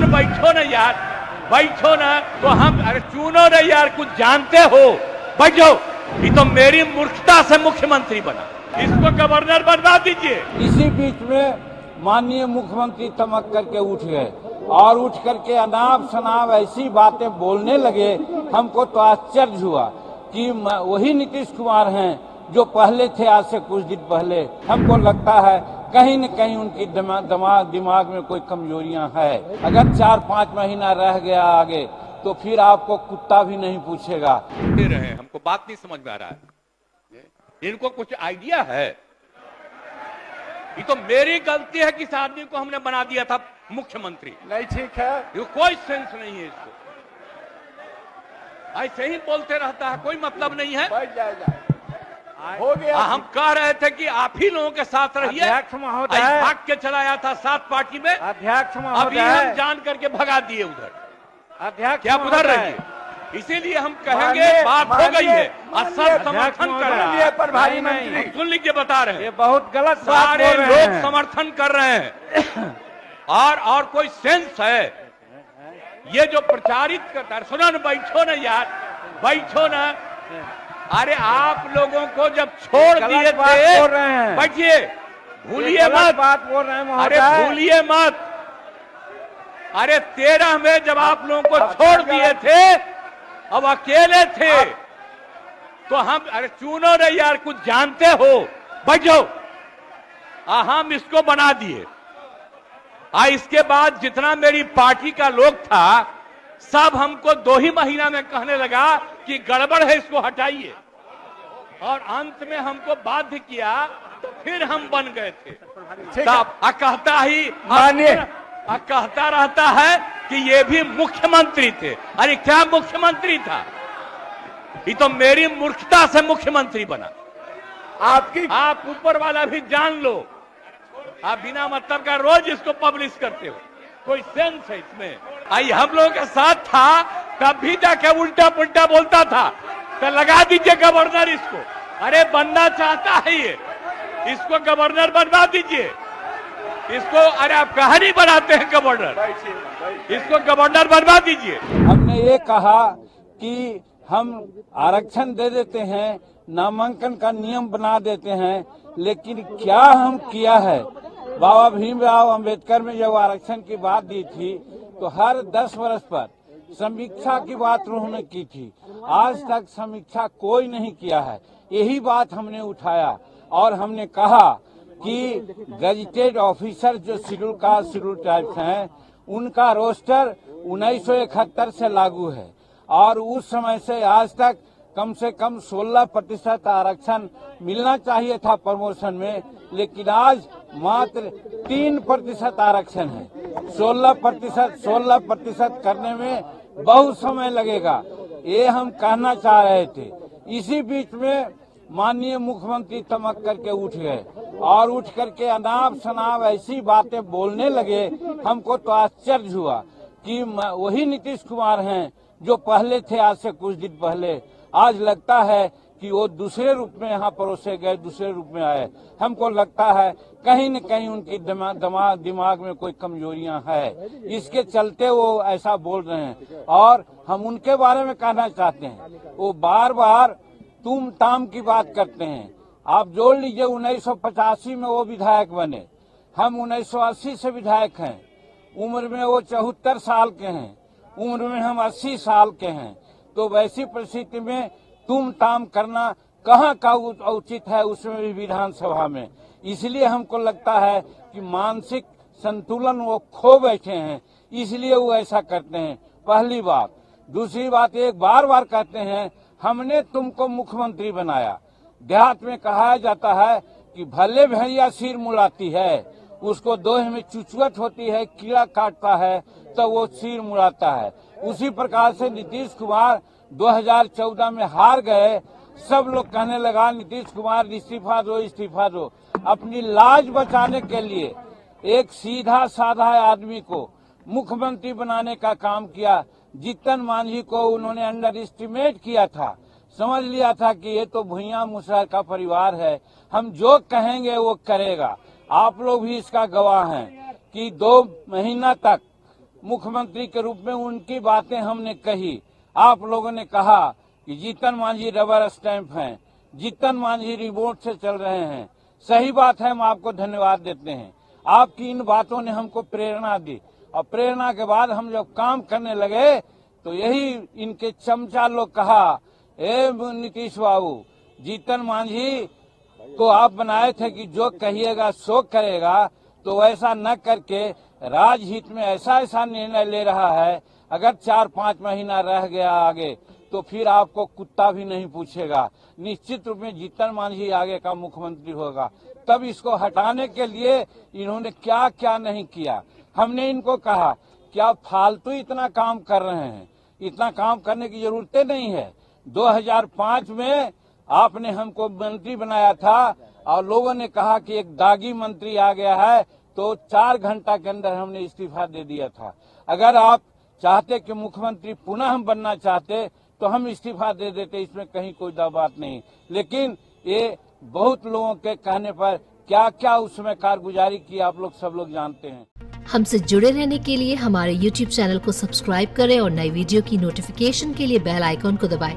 न बैठो ना यार, बैठो ना। तो हम अरे चुनो ना यार, कुछ जानते हो, बैठो। ये तो मेरी मूर्खता से मुख्यमंत्री बना, इसको गवर्नर बनवा दीजिए। इसी बीच में माननीय मुख्यमंत्री चमक करके उठ गए और उठ करके अनाप शनाप ऐसी बातें बोलने लगे। हमको तो आश्चर्य हुआ कि वही नीतीश कुमार हैं जो पहले थे आज से कुछ दिन पहले। हमको लगता है कहीं न कहीं उनकी दिमाग में कोई कमजोरियां है। अगर 4-5 महीना रह गया आगे तो फिर आपको कुत्ता भी नहीं पूछेगा। रहे हमको बात नहीं समझ में आ रहा है, इनको कुछ आइडिया है? ये तो मेरी गलती है कि इस आदमी को हमने बना दिया था मुख्यमंत्री। नहीं ठीक है, ये कोई सेंस नहीं है इसको, ऐसे ही बोलते रहता है, कोई मतलब नहीं है। बैठ जाएगा, हो गया। हम कह रहे थे कि आप ही लोगों के साथ रहिए। अध्यक्ष महोदय, भाग के चलाया था 7 पार्टी में, अध्यक्ष अभी महोदय, हम जान करके भगा दिए उधर। अध्यक्ष क्या उधर रहिए, इसीलिए हम कहेंगे बात हो गई है और सब समर्थन कर रहे हैं। प्रभारी मंत्री सुन लीजिए, बता रहे हैं, ये बहुत गलत बात सारे बोल रहे लोग हैं। समर्थन कर रहे हैं। और कोई सेंस है ये जो प्रचारित करता है? सुनो ना, बैठो ना यार, बैठो ना। अरे आप लोगों को जब छोड़ दिए थे, बैठिए, भूलिए मत, बात बोल रहे हैं। अरे भूलिए मत। अरे 13 में जब आप लोगों को छोड़ दिए थे, अब अकेले थे, तो हम अरे चुनो ना यार, कुछ जानते हो, बैठो। हम इसको बना दिए। इसके बाद जितना मेरी पार्टी का लोग था, सब हमको 2 ही महीना में कहने लगा कि गड़बड़ है, इसको हटाइए। और अंत में हमको बाध्य किया, तो फिर हम बन गए थे। कहता रहता है कि ये भी मुख्यमंत्री थे। अरे क्या मुख्यमंत्री था? ये तो मेरी मूर्खता से मुख्यमंत्री बना। आप ऊपर वाला भी जान लो, आप बिना मतलब का रोज इसको पब्लिश करते हो, कोई सेंस है इसमें? हम लोगों के साथ था, तब भी जाके उल्टा पुल्टा बोलता था, तो लगा दीजिए गवर्नर इसको। अरे बनना चाहता है ये, इसको गवर्नर बनवा दीजिए इसको। अरे आप कहानी बनाते हैं गवर्नर, इसको गवर्नर बनवा दीजिए। हमने ये कहा कि हम आरक्षण दे देते हैं, नामांकन का नियम बना देते हैं, लेकिन क्या हम किया है? बाबा भीमराव अंबेडकर में जब आरक्षण की बात दी थी तो हर 10 वर्ष पर समीक्षा की बात उन्होंने की थी। आज तक समीक्षा कोई नहीं किया है। यही बात हमने उठाया और हमने कहा कि गजेटेड ऑफिसर जो शेड्यूल कास्ट शेड्यूल ट्राइब्स हैं, उनका रोस्टर 1971 से लागू है और उस समय से आज तक कम से कम 16% आरक्षण मिलना चाहिए था प्रमोशन में, लेकिन आज मात्र 3% आरक्षण है। 16% करने में बहुत समय लगेगा, ये हम कहना चाह रहे थे। इसी बीच में माननीय मुख्यमंत्री चमक करके उठ गए और उठ करके अनाप शनाप ऐसी बातें बोलने लगे। हमको तो आश्चर्य हुआ कि वही नीतीश कुमार हैं जो पहले थे आज से कुछ दिन पहले। आज लगता है कि वो दूसरे रूप में यहाँ परोसे गए, दूसरे रूप में आए। हमको लगता है कहीं न कहीं उनकी दिमाग में कोई कमजोरियां है, इसके चलते वो ऐसा बोल रहे हैं। और हम उनके बारे में कहना चाहते हैं, वो बार बार तुम ताम की बात करते हैं। आप जोड़ लीजिए, 1985 में वो विधायक बने, हम 1980 से विधायक हैं। उम्र में वो 74 साल के हैं, उम्र में हम 80 साल के हैं। तो वैसी परिस्थिति में तुम ताम करना कहाँ का उचित है, उसमें भी विधानसभा में। इसलिए हमको लगता है कि मानसिक संतुलन वो खो बैठे हैं, इसलिए वो ऐसा करते हैं। पहली बात। दूसरी बात, एक बार बार कहते हैं हमने तुमको मुख्यमंत्री बनाया। देहात में कहा जाता है कि भले भैया सिर मुड़ाती है, उसको दोहे में चुचुअट होती है, कीड़ा काटता है तो वो सिर मुड़ाता है। उसी प्रकार से नीतीश कुमार 2014 में हार गए। सब लोग कहने लगा नीतीश कुमार इस्तीफा दो, इस्तीफा दो। अपनी लाज बचाने के लिए एक सीधा साधा आदमी को मुख्यमंत्री बनाने का काम किया। जीतन मांझी को उन्होंने अंडर एस्टिमेट किया था, समझ लिया था कि ये तो भुइयां मुसहर का परिवार है, हम जो कहेंगे वो करेगा। आप लोग भी इसका गवाह हैं कि 2 महीना तक मुख्यमंत्री के रूप में उनकी बातें हमने कही। आप लोगों ने कहा कि जीतन मांझी रबर स्टैंप हैं, जीतन मांझी रिमोट से चल रहे हैं। सही बात है, हम आपको धन्यवाद देते हैं। आपकी इन बातों ने हमको प्रेरणा दी और प्रेरणा के बाद हम जब काम करने लगे तो यही इनके चमचा लोग कहा, ए नीतीश बाबू, जीतन मांझी को आप बनाए थे कि जो कहिएगा सो करेगा, तो वैसा न करके राजहित में ऐसा ऐसा निर्णय ले रहा है, अगर 4-5 महीना रह गया आगे तो फिर आपको कुत्ता भी नहीं पूछेगा। निश्चित रूप में जीतन मांझी आगे का मुख्यमंत्री होगा। तब इसको हटाने के लिए इन्होंने क्या क्या नहीं किया। हमने इनको कहा कि आप फालतू इतना काम कर रहे हैं, इतना काम करने की जरूरत नहीं है। 2005 में आपने हमको मंत्री बनाया था और लोगों ने कहा कि एक दागी मंत्री आ गया है, तो 4 घंटा के अंदर हमने इस्तीफा दे दिया था। अगर आप चाहते कि मुख्यमंत्री पुनः हम बनना चाहते तो हम इस्तीफा दे देते, इसमें कहीं कोई दो बात नहीं। लेकिन ये बहुत लोगों के कहने पर क्या क्या उसमें कारगुजारी की आप लोग सब लोग जानते हैं। हमसे जुड़े रहने के लिए हमारे YouTube चैनल को सब्सक्राइब करें और नई वीडियो की नोटिफिकेशन के लिए बेल आइकॉन को दबाएं।